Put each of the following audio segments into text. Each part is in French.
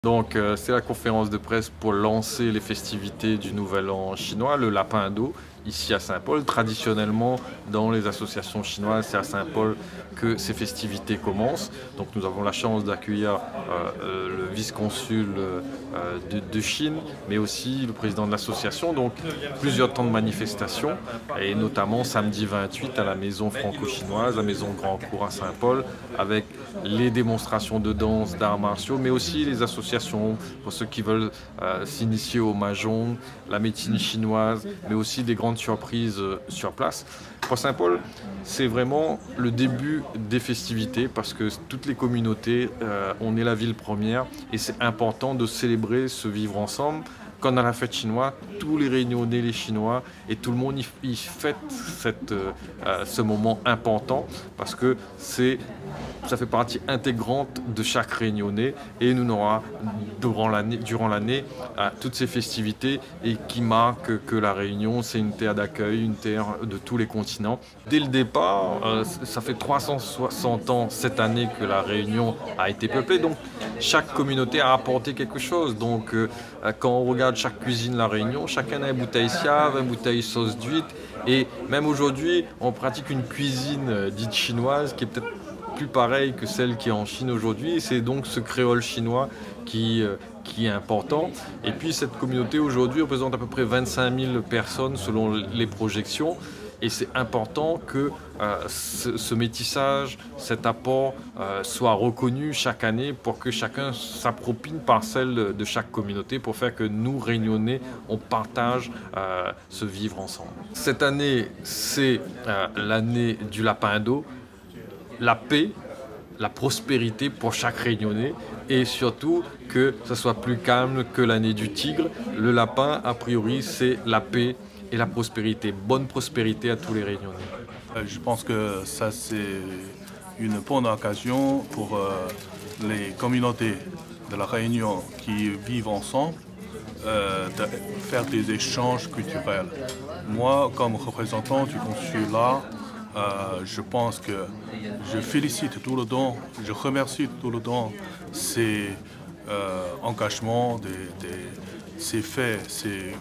Donc c'est la conférence de presse pour lancer les festivités du Nouvel An chinois, le lapin d'eau, ici à Saint-Paul. Traditionnellement, dans les associations chinoises, c'est à Saint-Paul que ces festivités commencent. Donc nous avons la chance d'accueillir le vice-consul de Chine, mais aussi le président de l'association. Donc plusieurs temps de manifestation, et notamment samedi 28 à la maison franco-chinoise, la maison Grand Cours à Saint-Paul, avec les démonstrations de danse, d'arts martiaux, mais aussi les associations pour ceux qui veulent s'initier au mahjong, la médecine chinoise, mais aussi des grandes surprises sur place. Pour Saint-Paul, c'est vraiment le début des festivités parce que toutes les communautés, on est la ville première et c'est important de célébrer ce vivre ensemble. Quand dans la fête chinoise, tous les Réunionnais, les Chinois et tout le monde y fête ce moment important parce que ça fait partie intégrante de chaque Réunionnais et nous aura durant l'année toutes ces festivités et qui marquent que la Réunion c'est une terre d'accueil, une terre de tous les continents. Dès le départ, ça fait 360 ans cette année que la Réunion a été peuplée, donc chaque communauté a apporté quelque chose. Donc quand on regarde chaque cuisine de la Réunion, chacun a une bouteille siave, une bouteille sauce d'huître et même aujourd'hui on pratique une cuisine dite chinoise qui est peut-être plus pareille que celle qui est en Chine aujourd'hui. C'est donc ce créole chinois qui est important. Et puis cette communauté aujourd'hui représente à peu près 25 000 personnes selon les projections. Et c'est important que ce métissage, cet apport soit reconnu chaque année pour que chacun s'approprie une parcelle de chaque communauté pour faire que nous, Réunionnais, on partage ce vivre ensemble. Cette année, c'est l'année du lapin d'eau, la paix, la prospérité pour chaque Réunionnais et surtout que ça soit plus calme que l'année du tigre. Le lapin, a priori, c'est la paix et la prospérité. Bonne prospérité à tous les Réunionnais. Je pense que ça c'est une bonne occasion pour les communautés de la Réunion qui vivent ensemble de faire des échanges culturels. Moi, comme représentant du consulat, je pense que je félicite tout le temps, je remercie tout le temps ces engagements, ces faits, ces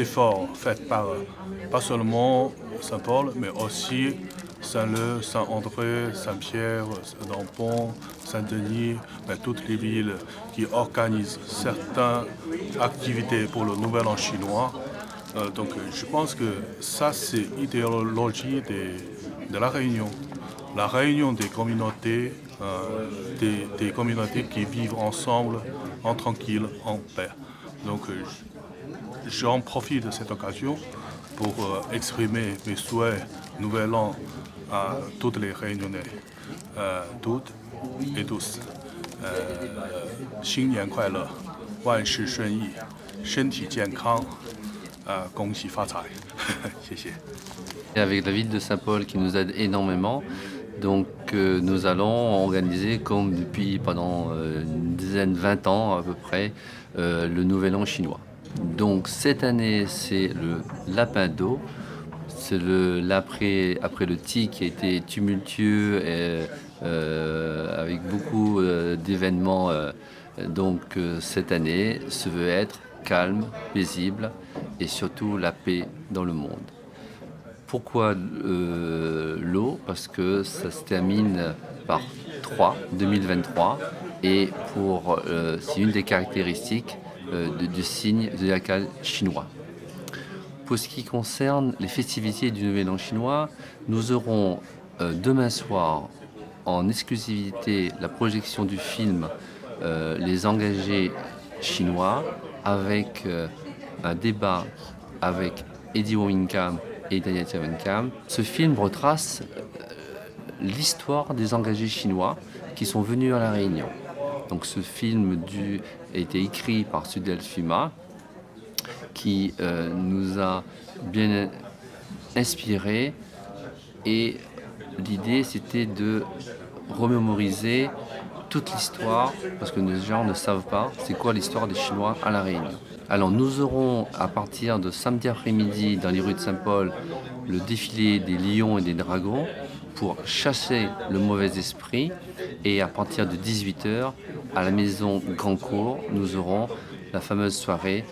efforts faits par pas seulement Saint-Paul, mais aussi Saint-Leu, Saint-André, Saint-Pierre, Saint-Dampont, Saint-Denis, toutes les villes qui organisent certaines activités pour le Nouvel An chinois. Donc je pense que ça c'est l'idéologie de la Réunion. La réunion des communautés qui vivent ensemble, en tranquille, en paix. Donc j'en profite de cette occasion pour exprimer mes souhaits Nouvel An à toutes les Réunionnais, toutes et tous. 新年快乐，万事顺意，身体健康。恭喜发财，谢谢。Avec la ville de Saint-Paul qui nous aide énormément, donc nous allons organiser comme depuis pendant une dizaine, 20 ans à peu près, le Nouvel An chinois. Donc cette année c'est le lapin d'eau, c'est après le tigre qui a été tumultueux et avec beaucoup d'événements. Donc cette année se veut être calme, paisible et surtout la paix dans le monde. Pourquoi l'eau? Parce que ça se termine par 2023 et c'est une des caractéristiques du signe zodiacal chinois. Pour ce qui concerne les festivités du Nouvel An chinois, nous aurons demain soir en exclusivité la projection du film Les engagés chinois avec un débat avec Eddie Wincam et Daniel Wincam. Ce film retrace l'histoire des engagés chinois qui sont venus à La Réunion. Donc ce film a été écrit par Sudel Fuma qui nous a bien inspiré et l'idée c'était de remémoriser toute l'histoire, parce que les gens ne savent pas c'est quoi l'histoire des Chinois à La Réunion. Alors nous aurons à partir de samedi après-midi dans les rues de Saint-Paul le défilé des lions et des dragons pour chasser le mauvais esprit. Et à partir de 18 h, à la maison Grand Cours, nous aurons la fameuse soirée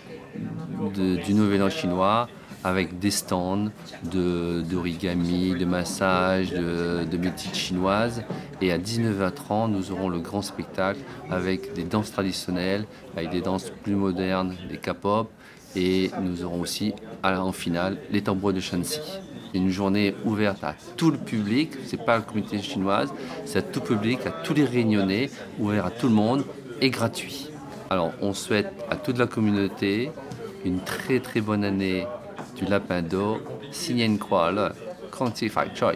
du Nouvel An chinois avec des stands d'origami, de massage, de métiers chinoises. Et à 19 h 30, nous aurons le grand spectacle avec des danses traditionnelles, avec des danses plus modernes, des K-pop. Et nous aurons aussi, en finale, les tambours de Shanxi. Une journée ouverte à tout le public, c'est pas la communauté chinoise, c'est à tout public, à tous les Réunionnais, ouvert à tout le monde et gratuit. Alors on souhaite à toute la communauté une très très bonne année du Lapin d'eau. Xin Nian Kuai Le, Kong Ti Fai Choi.